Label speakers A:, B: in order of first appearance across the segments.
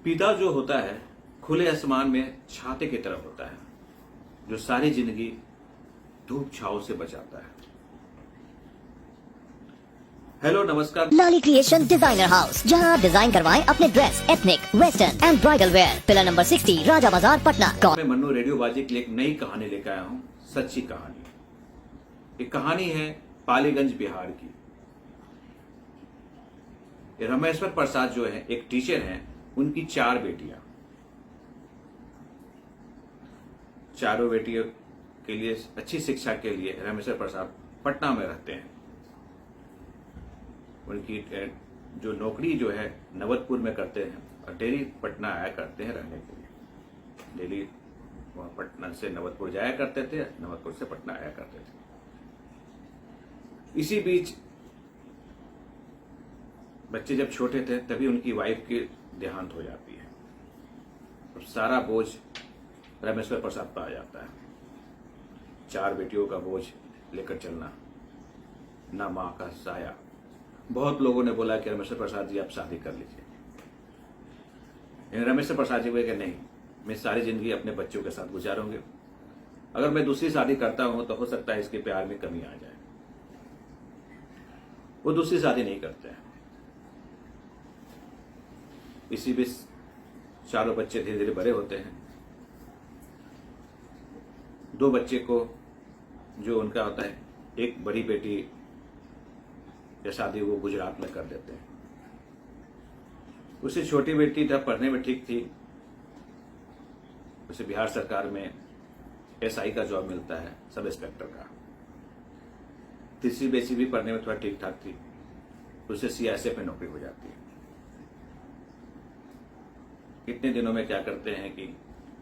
A: पिता जो होता है खुले आसमान में छाते की तरह होता है, जो सारी जिंदगी धूप छांव से बचाता है। हेलो नमस्कार।
B: लाली क्रिएशन डिजाइनर हाउस, जहां आप डिजाइन करवाएं अपने dress, ethnic, western and bridal where. Pillar number 60, राजा बाजार, पटना।
A: मैं मन्नू रेडियो बाजी के लिए एक नई कहानी लेकर आया हूँ, सच्ची कहानी। ये कहानी है पालीगंज बिहार की। रमेश्वर प्रसाद जो है एक टीचर हैं, उनकी 4 बेटियां। चारों बेटियों के लिए अच्छी शिक्षा के लिए रमेश्वर प्रसाद पटना में रहते हैं। उनकी जो नौकरी जो है नवतपुर में करते हैं और डेली पटना आया करते हैं रहने के लिए। डेली वहां पटना से नवतपुर जाया करते थे, नवतपुर से पटना आया करते थे। इसी बीच बच्चे जब छोटे थे तभी उनकी वाइफ की देहांत हो जाती है। तो सारा बोझ रमेश्वर प्रसाद पर आ जाता है। 4 बेटियों का बोझ लेकर चलना, ना मां का साया। बहुत लोगों ने बोला कि रमेश्वर प्रसाद जी आप शादी कर लीजिए। रमेश्वर प्रसाद जी बोले कि नहीं, मैं सारी जिंदगी अपने बच्चों के साथ गुजारूंगी। अगर मैं दूसरी शादी करता हूं तो हो सकता है इसके प्यार में कमी आ जाए। वो दूसरी शादी नहीं करते हैं। इसी बीच चारों बच्चे धीरे धीरे बड़े होते हैं। 2 बच्चे को जो उनका होता है, एक बड़ी बेटी या शादी वो गुजरात में कर देते हैं। उससे छोटी बेटी जब पढ़ने में ठीक थी, उसे बिहार सरकार में एसआई का जॉब मिलता है, सब इंस्पेक्टर का। तीसरी बेटी भी पढ़ने में थोड़ा ठीक ठाक थी, उसे सीआईएसएफ में नौकरी हो जाती है। इतने दिनों में क्या करते हैं कि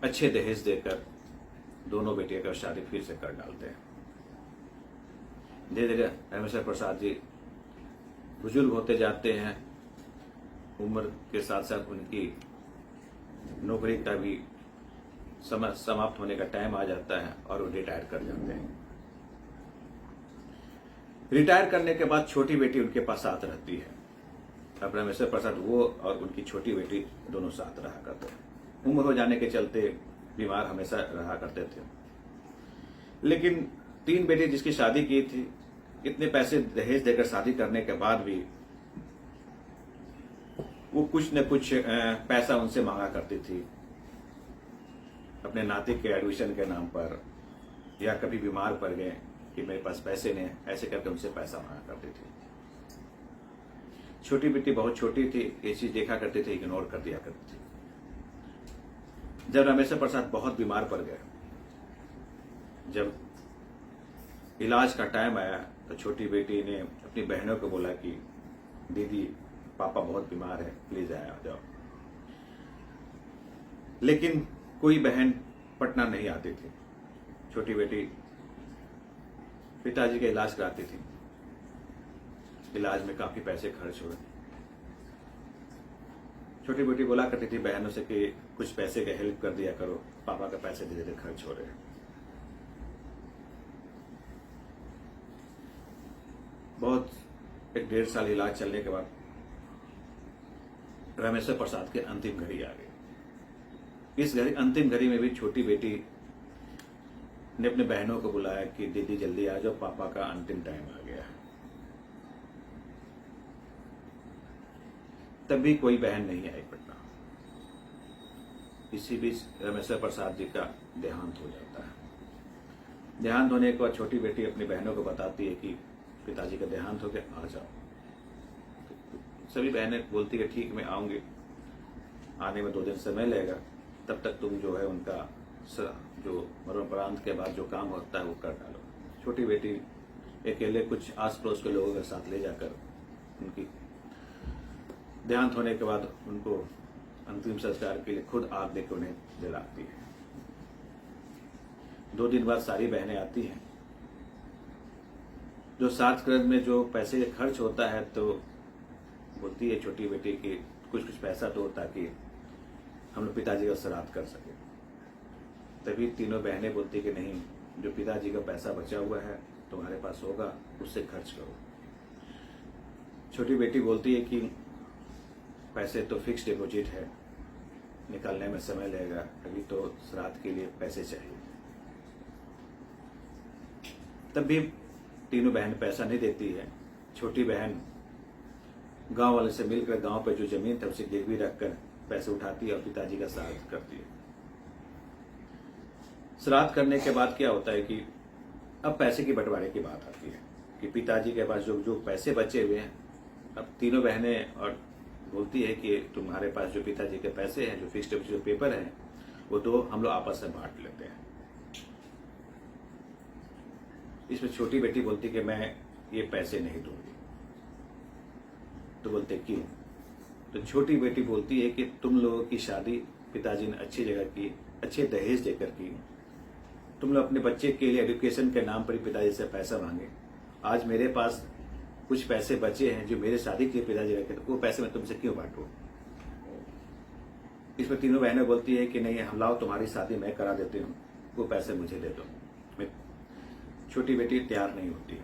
A: अच्छे दहेज देकर दोनों बेटियों का शादी फिर से कर डालते हैं। धीरे धीरे रमेश्वर प्रसाद जी बुजुर्ग होते जाते हैं। उम्र के साथ साथ उनकी नौकरी का भी समय समाप्त होने का टाइम आ जाता है और वो रिटायर कर जाते हैं। रिटायर करने के बाद छोटी बेटी उनके पास साथ रहती है। अब रमेश्वर प्रसाद वो और उनकी छोटी बेटी दोनों साथ रहा करते हैं। उम्र हो जाने के चलते बीमार हमेशा रहा करते थे। लेकिन 3 बेटी जिसकी शादी की थी, इतने पैसे दहेज देकर शादी करने के बाद भी वो कुछ न कुछ पैसा उनसे मांगा करती थी, अपने नाती के एडमिशन के नाम पर, या कभी बीमार पड़ गए कि मेरे पास पैसे नहीं, ऐसे करके उनसे पैसा मांगा करती थी। छोटी बेटी बहुत छोटी थी, ये चीज देखा करती थी, इग्नोर कर दिया करती थी। जब रमेश्वर प्रसाद बहुत बीमार पड़ गए, जब इलाज का टाइम आया तो छोटी बेटी ने अपनी बहनों को बोला कि दीदी पापा बहुत बीमार है, प्लीज आ जाओ। लेकिन कोई बहन पटना नहीं आती थी। छोटी बेटी पिताजी का इलाज कराती थी। इलाज में काफी पैसे खर्च हुए। छोटी बेटी बोला करती थी बहनों से कि कुछ पैसे का हेल्प कर दिया करो, पापा का पैसे धीरे धीरे खर्च हो रहे हैं। बहुत 1.5 साल इलाज चलने के बाद रमेश्वर प्रसाद की अंतिम घड़ी आ गई। इस अंतिम घड़ी में भी छोटी बेटी ने अपने बहनों को बुलाया कि दीदी जल्दी आ जाओ, पापा का अंतिम टाइम आ गया है। तब भी कोई बहन नहीं आई पटना। इसी बीच रमेश्वर प्रसाद जी का देहांत हो जाता है। देहांत होने के बाद छोटी बेटी अपनी बहनों को बताती है कि पिताजी का देहांत हो गया, आ जाओ। सभी बहनें बोलती है ठीक मैं आऊंगी, आने में 2 दिन समय लगेगा, तब तक तुम जो है उनका जो मरणोपरांत के बाद जो काम होता है वो कर डालो। छोटी बेटी अकेले कुछ आस पड़ोस के लोगों के साथ ले जाकर उनकी देहांत होने के बाद उनको अंतिम संस्कार के लिए खुद आग देकर उन्हें जलाती है। 2 दिन बाद सारी बहनें आती हैं। जो श्राद्ध कर्म में जो पैसे खर्च होता है तो बोलती है छोटी बेटी की कुछ पैसा दो ताकि हम लोग पिताजी का श्राद्ध कर सके। तभी तीनों बहनें बोलती कि नहीं, जो पिताजी का पैसा बचा हुआ है तुम्हारे पास होगा, उससे खर्च करो। छोटी बेटी बोलती है कि पैसे तो फिक्स डिपॉजिट है, निकालने में समय लगेगा, अभी तो श्राद्ध के लिए पैसे चाहिए। तब भी तीनों बहन पैसा नहीं देती है। छोटी बहन गांव वाले से मिलकर गांव पे जो जमीन था उसे गिरवी रखकर पैसे उठाती है और पिताजी का श्राद्ध करती है। श्राद्ध करने के बाद क्या होता है कि अब पैसे की बंटवारे की बात आती है कि पिताजी के पास जो पैसे बचे हुए हैं, अब तीनों बहनें और बोलती है कि तुम्हारे पास जो पिताजी के पैसे हैं, जो फिक्स्ड डिपॉजिट जो पेपर है, वो तो हम लोग आपस में बांट लेते हैं। इसमें छोटी बेटी बोलती कि मैं ये पैसे नहीं दूंगी। तो बोलते क्यों? तो छोटी बेटी बोलती है कि तुम लोगों की शादी पिताजी ने अच्छी जगह की, अच्छे दहेज देकर की। तुम लोग अपने बच्चे के लिए एजुकेशन के नाम पर ही पिताजी से पैसा मांगे। आज मेरे पास कुछ पैसे बचे हैं जो मेरे शादी के लिए पिताजी रखे, तो वो पैसे मैं तुमसे क्यों बांटूं? इसमें तीनों बहनें बोलती है कि नहीं, हम लाओ तुम्हारी शादी मैं करा देती हूँ, वो पैसे मुझे दे दो। छोटी बेटी तैयार नहीं होती।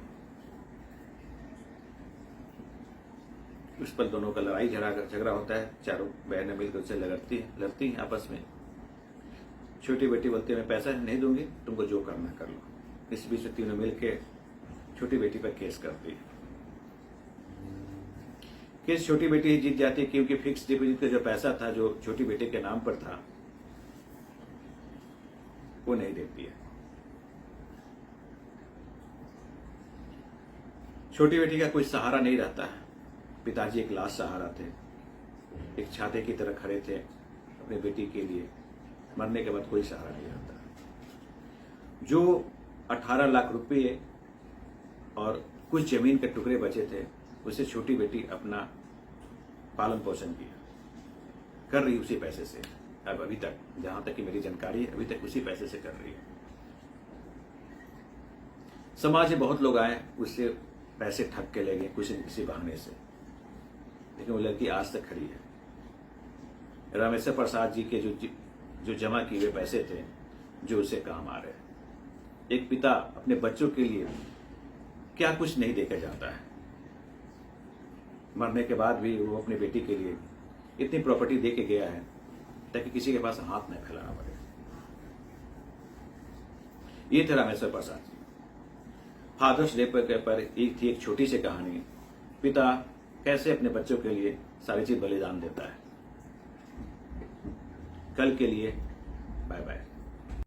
A: उस पर दोनों का लड़ाई झगड़ा होता है। चारों बहनें मिलकर उससे लड़ती हैं आपस में। छोटी बेटी बोलती है मैं पैसा नहीं दूंगी, तुमको जो करना कर लो। इस बीच में तीनों मिलकर छोटी बेटी पर केस करती है। केस छोटी बेटी जीत जाती है क्योंकि फिक्स डिपॉजिट का जो पैसा था, जो छोटी बेटी के नाम पर था, वो नहीं देती है। छोटी बेटी का कोई सहारा नहीं रहता है। पिताजी एक लास्ट सहारा थे, एक छाते की तरह खड़े थे अपनी बेटी के लिए। मरने के बाद कोई सहारा नहीं रहता। जो 18 लाख रुपए और कुछ जमीन के टुकड़े बचे थे, उसे छोटी बेटी अपना पालन पोषण किया, कर रही उसी पैसे से। अब अभी तक जहां तक कि मेरी जानकारी है, अभी तक उसी पैसे से कर रही है। समाज में बहुत लोग आए, उससे पैसे ठग के ले गए किसी बहाने से, लेकिन वो लड़की आज तक खड़ी है। रामेश्वर प्रसाद जी के जो जमा किए हुए पैसे थे, जो उसे काम आ रहे हैं। एक पिता अपने बच्चों के लिए क्या कुछ नहीं देकर जाता है, मरने के बाद भी वो अपनी बेटी के लिए इतनी प्रॉपर्टी दे के गया है ताकि किसी के पास हाथ नहीं फैलाना पड़े। ये थे रामेश्वर प्रसाद जी। फादर्स डे पर एक थी एक छोटी सी कहानी, पिता कैसे अपने बच्चों के लिए सारी चीज बलिदान देता है। कल के लिए बाय बाय।